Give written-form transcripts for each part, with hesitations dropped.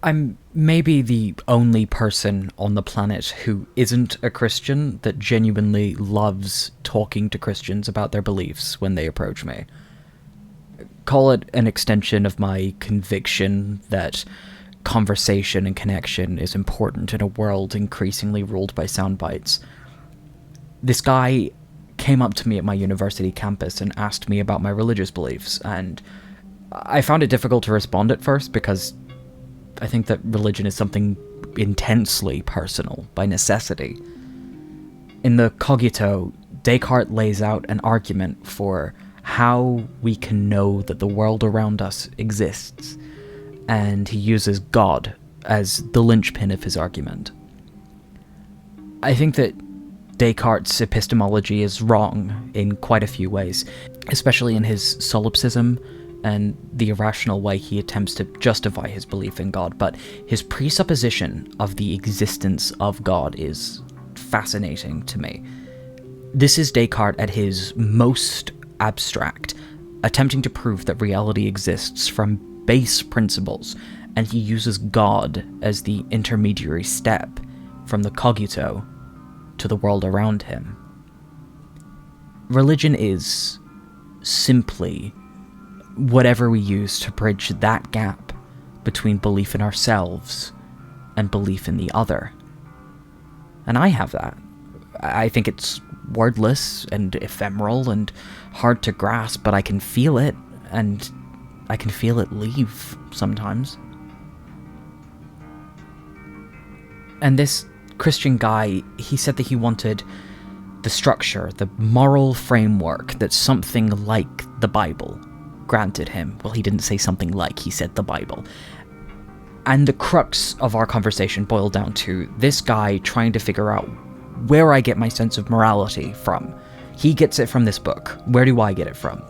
I'm maybe the only person on the planet who isn't a Christian that genuinely loves talking to Christians about their beliefs when they approach me. Call it an extension of my conviction that conversation and connection is important in a world increasingly ruled by sound bites. This guy came up to me at my university campus and asked me about my religious beliefs, and I found it difficult to respond at first because I think that religion is something intensely personal by necessity. In the Cogito, Descartes lays out an argument for how we can know that the world around us exists, and he uses God as the linchpin of his argument. I think that Descartes' epistemology is wrong in quite a few ways, especially in his solipsism and the irrational way he attempts to justify his belief in God, but his presupposition of the existence of God is fascinating to me. This is Descartes at his most abstract, attempting to prove that reality exists from base principles, and he uses God as the intermediary step from the cogito to the world around him. Religion is simply whatever we use to bridge that gap between belief in ourselves and belief in the other. And I have that. I think it's wordless and ephemeral and hard to grasp, but I can feel it, and I can feel it leave sometimes. And this Christian guy, he said that he wanted the structure, the moral framework that something like the Bible granted him. Well, he didn't say something like, he said the Bible. And the crux of our conversation boiled down to this guy trying to figure out where I get my sense of morality from. He gets it from this book. Where do I get it from?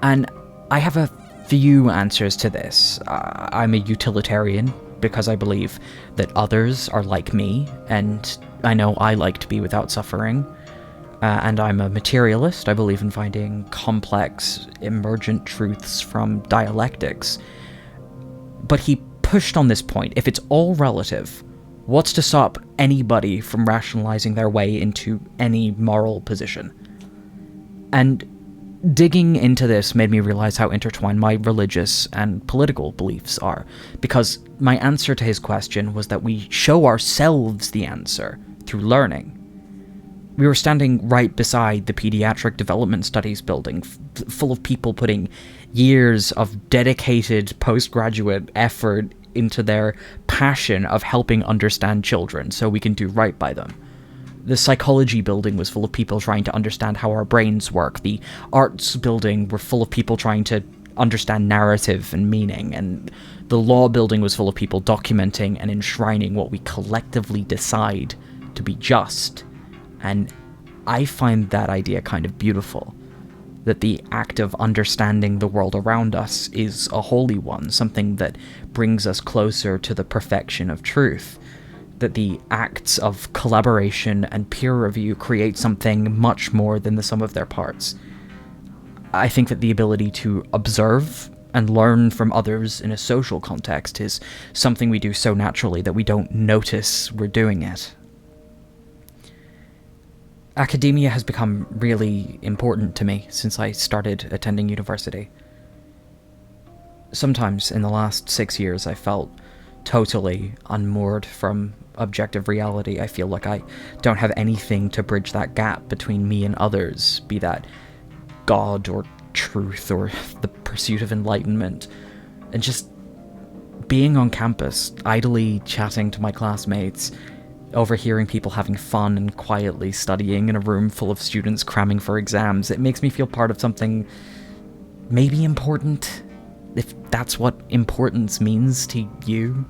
And I have a few answers to this. I'm a utilitarian because I believe that others are like me, and I know I like to be without suffering. And I'm a materialist. I believe in finding complex, emergent truths from dialectics. But he pushed on this point. If it's all relative, what's to stop anybody from rationalizing their way into any moral position? And digging into this made me realize how intertwined my religious and political beliefs are, because my answer to his question was that we show ourselves the answer through learning. We were standing right beside the Pediatric Development Studies building, full of people putting years of dedicated postgraduate effort into their passion of helping understand children so we can do right by them. The psychology building was full of people trying to understand how our brains work. The arts building were full of people trying to understand narrative and meaning. And the law building was full of people documenting and enshrining what we collectively decide to be just. And I find that idea kind of beautiful. That the act of understanding the world around us is a holy one, something that brings us closer to the perfection of truth. That the acts of collaboration and peer review create something much more than the sum of their parts. I think that the ability to observe and learn from others in a social context is something we do so naturally that we don't notice we're doing it. Academia has become really important to me since I started attending university. Sometimes in the last 6 years I felt totally unmoored from objective reality. I feel like I don't have anything to bridge that gap between me and others, be that God or truth or the pursuit of enlightenment. And just being on campus, idly chatting to my classmates, overhearing people having fun and quietly studying in a room full of students cramming for exams, it makes me feel part of something maybe important, if that's what importance means to you.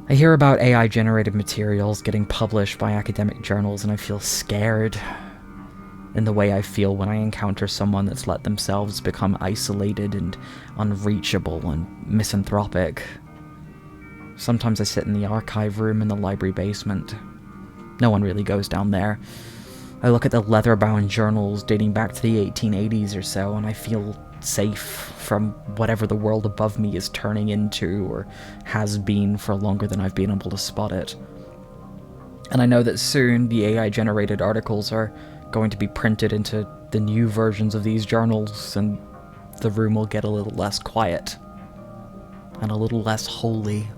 I hear about AI-generated materials getting published by academic journals, and I feel scared in the way I feel when I encounter someone that's let themselves become isolated and unreachable and misanthropic. Sometimes I sit in the archive room in the library basement. No one really goes down there. I look at the leather-bound journals dating back to the 1880s or so, and I feel safe from whatever the world above me is turning into, or has been for longer than I've been able to spot it. And I know that soon the AI-generated articles are going to be printed into the new versions of these journals, and the room will get a little less quiet, and a little less holy.